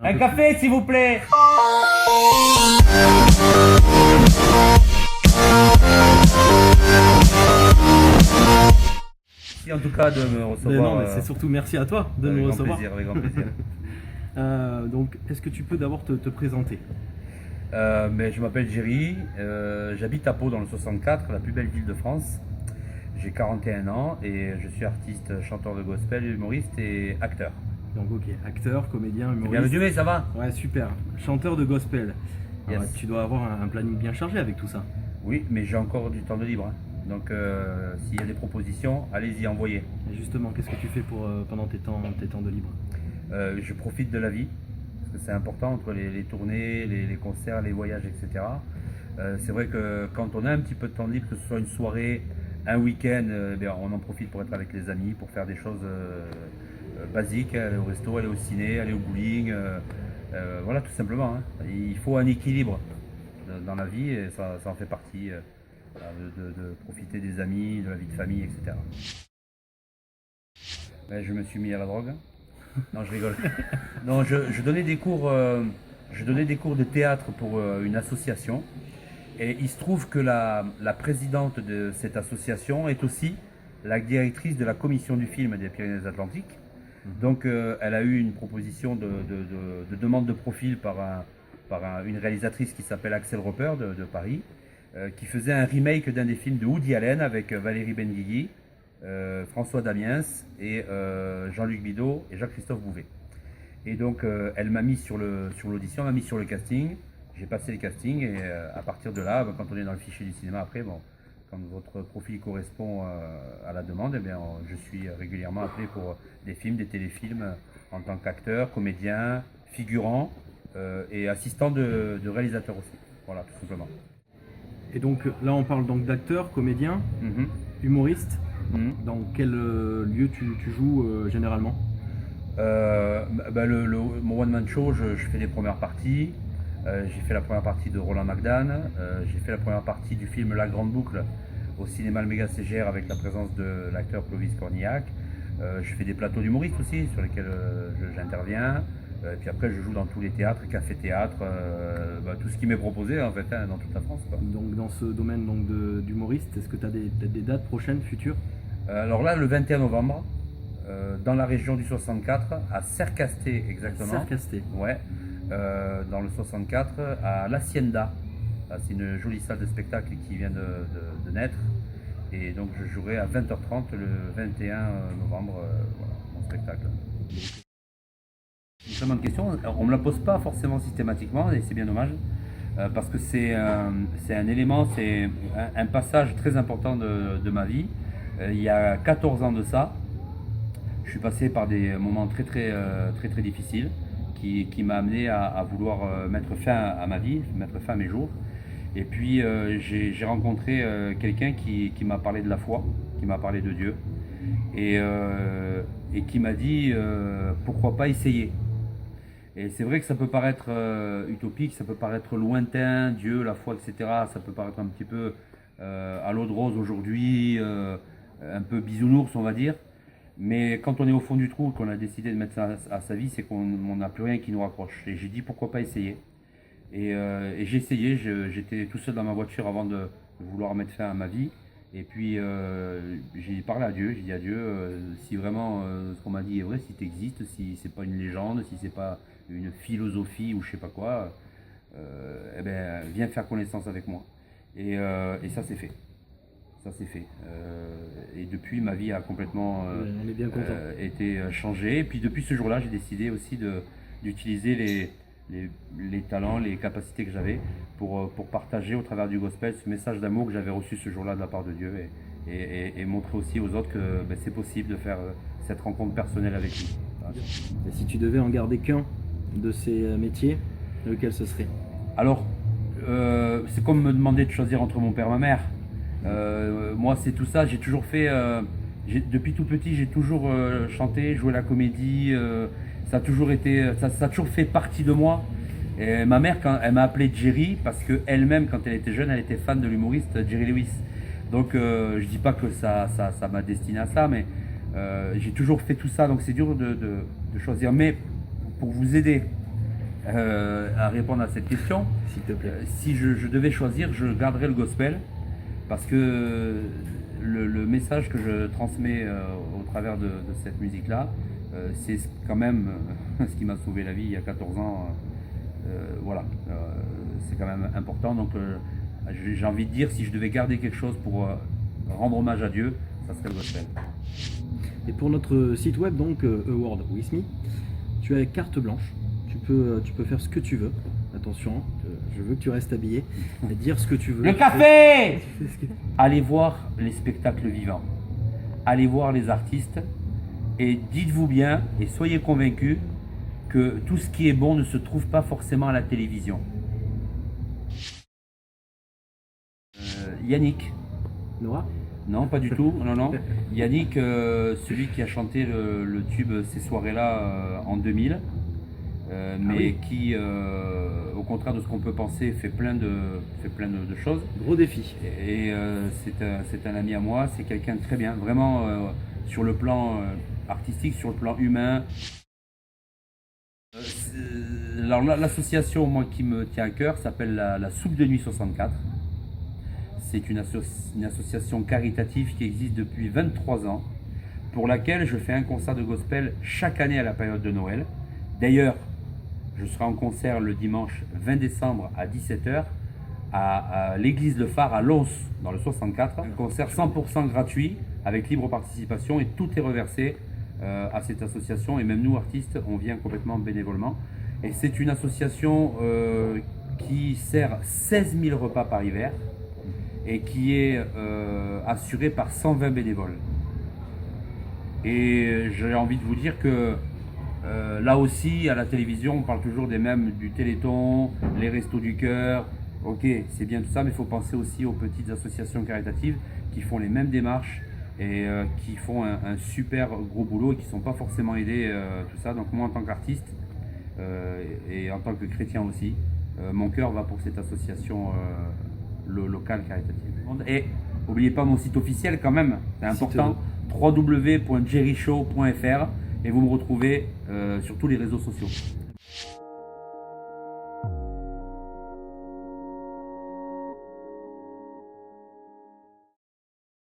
Un café, s'il vous plaît. Merci en tout cas de me recevoir. Mais non, mais c'est surtout merci à toi de nous recevoir. Avec grand plaisir. Donc, est-ce que tu peux d'abord te présenter? Mais je m'appelle Jerry, j'habite à Pau dans le 64, la plus belle ville de France. J'ai 41 ans et je suis artiste, chanteur de gospel, humoriste et acteur. Donc ok, acteur, comédien, humoriste. Bien résumé, ça va? Ouais, super. Chanteur de gospel. Yes. Alors, tu dois avoir un planning bien chargé avec tout ça. Oui, mais j'ai encore du temps de libre. Hein. Donc s'il y a des propositions, allez-y, envoyez. Et justement, qu'est-ce que tu fais pendant tes temps de libre? Je profite de la vie, parce que c'est important entre les tournées, les concerts, les voyages, etc. C'est vrai que quand on a un petit peu de temps de libre, que ce soit une soirée, un week-end, on en profite pour être avec les amis, pour faire des choses basiques, aller au resto, aller au ciné, aller au bowling, voilà tout simplement. Hein. Il faut un équilibre dans la vie et ça en fait partie, de profiter des amis, de la vie de famille, etc. Je me suis mis à la drogue. Non, je rigole. Non, je donnais des cours de théâtre pour une association. Et il se trouve que la présidente de cette association est aussi la directrice de la commission du film des Pyrénées-Atlantiques. Donc elle a eu une proposition de demande de profil par une réalisatrice qui s'appelle Axel Roper de Paris, qui faisait un remake d'un des films de Woody Allen avec Valérie Benguigui, François Damiens et Jean-Luc Bidault et Jacques-Christophe Bouvet. Et donc elle m'a mis sur l'audition, m'a mis sur le casting. J'ai passé le casting et à partir de là, quand on est dans le fichier du cinéma après, quand votre profil correspond à la demande, je suis régulièrement appelé pour des films, des téléfilms en tant qu'acteur, comédien, figurant et assistant de réalisateur aussi. Voilà, tout simplement. Et donc là, on parle donc d'acteur, comédien, humoriste. Dans quel lieu tu joues généralement? Mon one-man show, je fais les premières parties. J'ai fait la première partie de Roland McDan, j'ai fait la première partie du film La Grande Boucle au cinéma Le Méga CGR avec la présence de l'acteur Clovis Cornillac. Je fais des plateaux d'humoristes aussi sur lesquels j'interviens. Et puis après je joue dans tous les théâtres, cafés-théâtres, tout ce qui m'est proposé en fait, dans toute la France. Quoi. Donc dans ce domaine d'humoriste, est-ce que tu as peut-être des dates prochaines, futures? Alors là, le 21 novembre, dans la région du 64, à Sercasté exactement. Sercasté. Ouais. Dans le 64 à l'Hacienda. C'est une jolie salle de spectacle qui vient de naître. Et donc je jouerai à 20h30 le 21 novembre mon spectacle. C'est une très bonne question. On ne me la pose pas forcément systématiquement et c'est bien dommage. Parce que c'est un élément, c'est un passage très important de ma vie. Il y a 14 ans de ça, je suis passé par des moments très difficiles. Qui m'a amené à vouloir mettre fin à ma vie, mettre fin à mes jours. Et puis j'ai rencontré quelqu'un qui m'a parlé de la foi, qui m'a parlé de Dieu, et qui m'a dit pourquoi pas essayer. Et c'est vrai que ça peut paraître utopique, ça peut paraître lointain, Dieu, la foi, etc. Ça peut paraître un petit peu à l'eau de rose aujourd'hui, un peu bisounours on va dire. Mais quand on est au fond du trou, qu'on a décidé de mettre ça à sa vie, c'est qu'on n'a plus rien qui nous raccroche. Et j'ai dit pourquoi pas essayer. Et j'ai essayé, j'étais tout seul dans ma voiture avant de vouloir mettre fin à ma vie. Et puis j'ai parlé à Dieu, j'ai dit à Dieu, si vraiment ce qu'on m'a dit est vrai, si tu existes, si c'est pas une légende, si c'est pas une philosophie ou je sais pas quoi, viens faire connaissance avec moi. Et ça c'est fait. Ça c'est fait. Et depuis, ma vie a complètement été changée. Et puis depuis ce jour-là, j'ai décidé aussi d'utiliser les talents, les capacités que j'avais pour partager au travers du gospel ce message d'amour que j'avais reçu ce jour-là de la part de Dieu et montrer aussi aux autres que c'est possible de faire cette rencontre personnelle avec lui. Voilà. Et si tu devais en garder qu'un de ces métiers, lequel ce serait? Alors, c'est comme me demander de choisir entre mon père et ma mère. Moi c'est tout ça, j'ai toujours fait, depuis tout petit j'ai toujours chanté, joué la comédie, ça a toujours fait partie de moi. Et ma mère, quand elle m'a appelé Jerry, parce qu'elle-même quand elle était jeune, elle était fan de l'humoriste Jerry Lewis. Donc je dis pas que ça m'a destiné à ça, mais j'ai toujours fait tout ça, donc c'est dur de choisir. Mais pour vous aider, à répondre à cette question. S'il te plaît. Si je devais choisir, je garderais le gospel parce que le message que je transmets au travers de cette musique-là, c'est quand même ce qui m'a sauvé la vie il y a 14 ans. Voilà, c'est quand même important. Donc j'ai envie de dire, si je devais garder quelque chose pour rendre hommage à Dieu, ça serait le gospel. Et pour notre site web, donc A Word With Me, tu as carte blanche. Tu peux faire ce que tu veux. Attention, je veux que tu restes habillé et dire ce que tu veux. Le café! Allez voir les spectacles vivants. Allez voir les artistes et dites-vous bien et soyez convaincus que tout ce qui est bon ne se trouve pas forcément à la télévision. Yannick. Noah? Non, pas du tout. Non. Yannick, celui qui a chanté le tube Ces soirées-là en 2000, mais qui, au contraire de ce qu'on peut penser, fait plein de choses. Gros défi. Et c'est un ami à moi, c'est quelqu'un de très bien, vraiment sur le plan artistique, sur le plan humain. Alors l'association moi qui me tient à cœur s'appelle la Soupe de Nuit 64. C'est une association caritative qui existe depuis 23 ans, pour laquelle je fais un concert de gospel chaque année à la période de Noël. D'ailleurs, je serai en concert le dimanche 20 décembre à 17h à l'église Le Phare à Lons, dans le 64. Un concert 100% gratuit, avec libre participation, et tout est reversé à cette association. Et même nous, artistes, on vient complètement bénévolement. Et c'est une association qui sert 16 000 repas par hiver, et qui est assuré par 120 bénévoles. Et j'ai envie de vous dire que là aussi, à la télévision, on parle toujours des mêmes du Téléthon, les Restos du Cœur. Ok, c'est bien tout ça, mais il faut penser aussi aux petites associations caritatives qui font les mêmes démarches et qui font un super gros boulot et qui ne sont pas forcément aidés, tout ça. Donc moi, en tant qu'artiste et en tant que chrétien aussi, mon cœur va pour cette association local caritatif. Et n'oubliez pas mon site officiel quand même, c'est important, www.jerryshow.fr, et vous me retrouvez sur tous les réseaux sociaux.